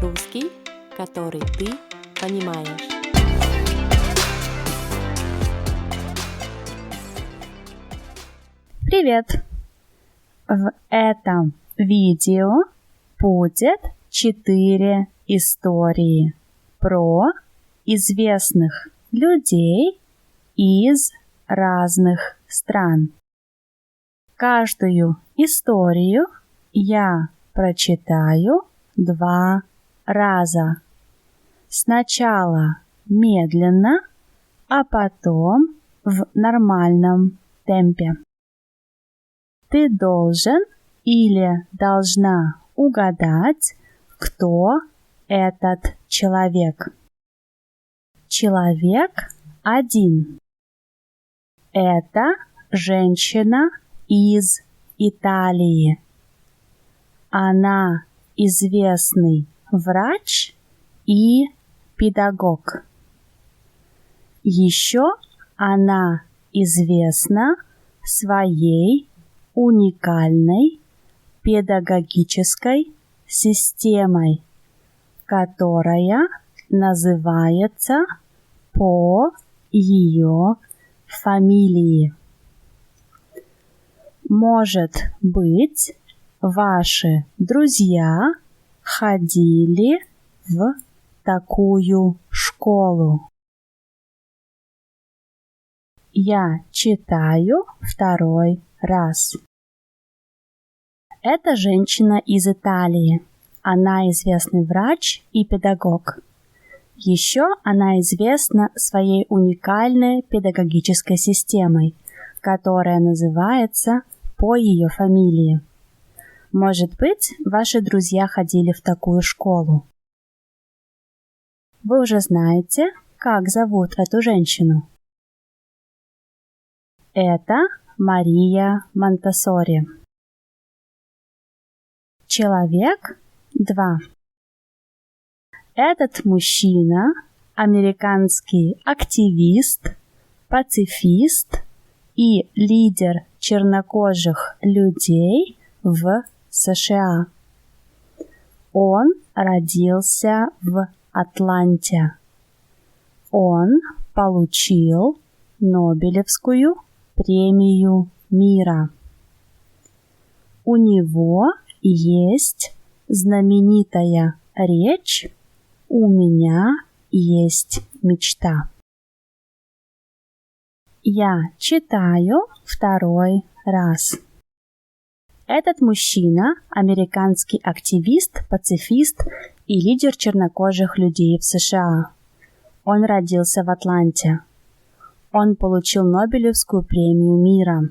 Русский, который ты понимаешь. Привет! В этом видео будет 4 истории про известных людей из разных стран. Каждую историю я прочитаю 2 раза. Сначала медленно, а потом в нормальном темпе. Ты должен или должна угадать, кто этот человек. Человек 1. Это женщина из Италии. Она известный врач и педагог. Еще она известна своей уникальной педагогической системой, которая называется по ее фамилии. Может быть, ваши друзья ходили в такую школу. Я читаю 2 раз. Это женщина из Италии. Она известный врач и педагог. Еще она известна своей уникальной педагогической системой, которая называется по ее фамилии. Может быть, ваши друзья ходили в такую школу. Вы уже знаете, как зовут эту женщину? Это Мария Монтессори. Человек 2. Этот мужчина – американский активист, пацифист и лидер чернокожих людей в США. Он родился в Атланте. Он получил Нобелевскую премию мира. У него есть знаменитая речь «У меня есть мечта». Я читаю 2 раз. Этот мужчина – американский активист, пацифист и лидер чернокожих людей в США. Он родился в Атланте. Он получил Нобелевскую премию мира.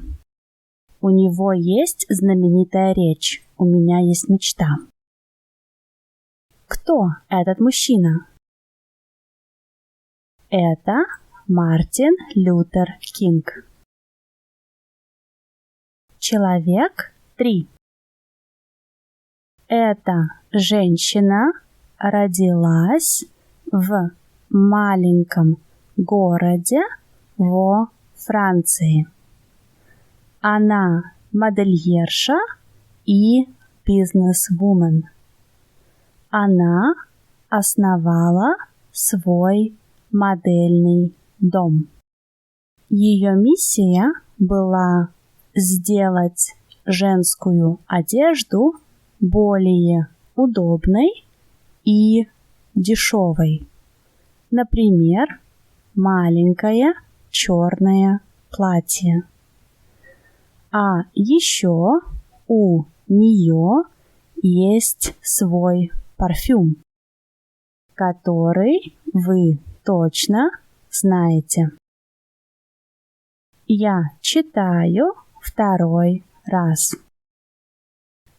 У него есть знаменитая речь «У меня есть мечта». Кто этот мужчина? Это Мартин Лютер Кинг. Человек 3. Эта женщина родилась в маленьком городе во Франции. Она модельерша и бизнесвумен. Она основала свой модельный дом. Ее миссия была сделать женскую одежду более удобной и дешевой. Например, маленькое черное платье. А еще у нее есть свой парфюм, который вы точно знаете. Я читаю 2 раз.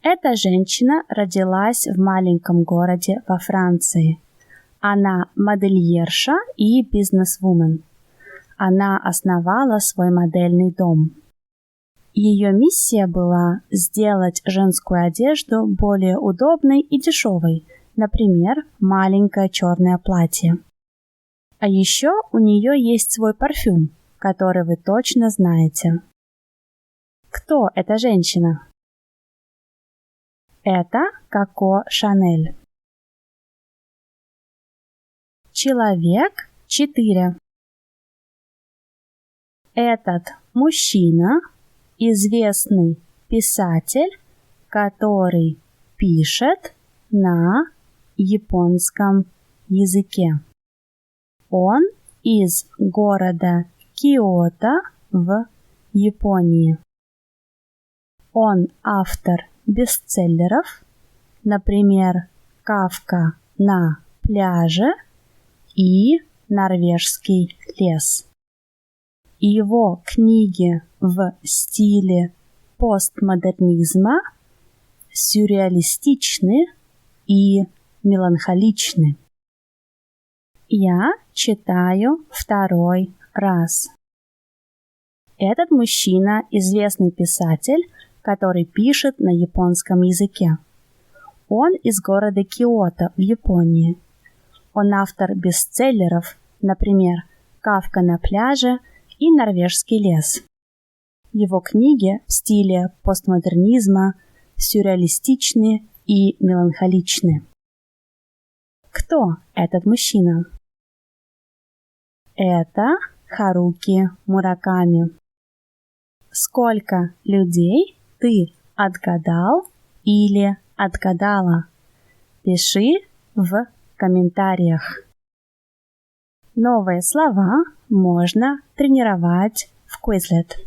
Эта женщина родилась в маленьком городе во Франции. Она модельерша и бизнесвумен. Она основала свой модельный дом. Ее миссия была сделать женскую одежду более удобной и дешевой, например, маленькое черное платье. А еще у нее есть свой парфюм, который вы точно знаете. Кто эта женщина? Это Коко Шанель. Человек 4. Этот мужчина – известный писатель, который пишет на японском языке. Он из города Киото в Японии. Он автор бестселлеров, например, «Кафка на пляже» и «Норвежский лес». Его книги в стиле постмодернизма сюрреалистичны и меланхоличны. Я читаю второй раз. Этот мужчина – известный писатель, который пишет на японском языке. Он из города Киото в Японии. Он автор бестселлеров, например, «Кафка на пляже» и «Норвежский лес». Его книги в стиле постмодернизма сюрреалистичны и меланхоличны. Кто этот мужчина? Это Харуки Мураками. Сколько людей ты отгадал или отгадала? Пиши в комментариях. Новые слова можно тренировать в Quizlet.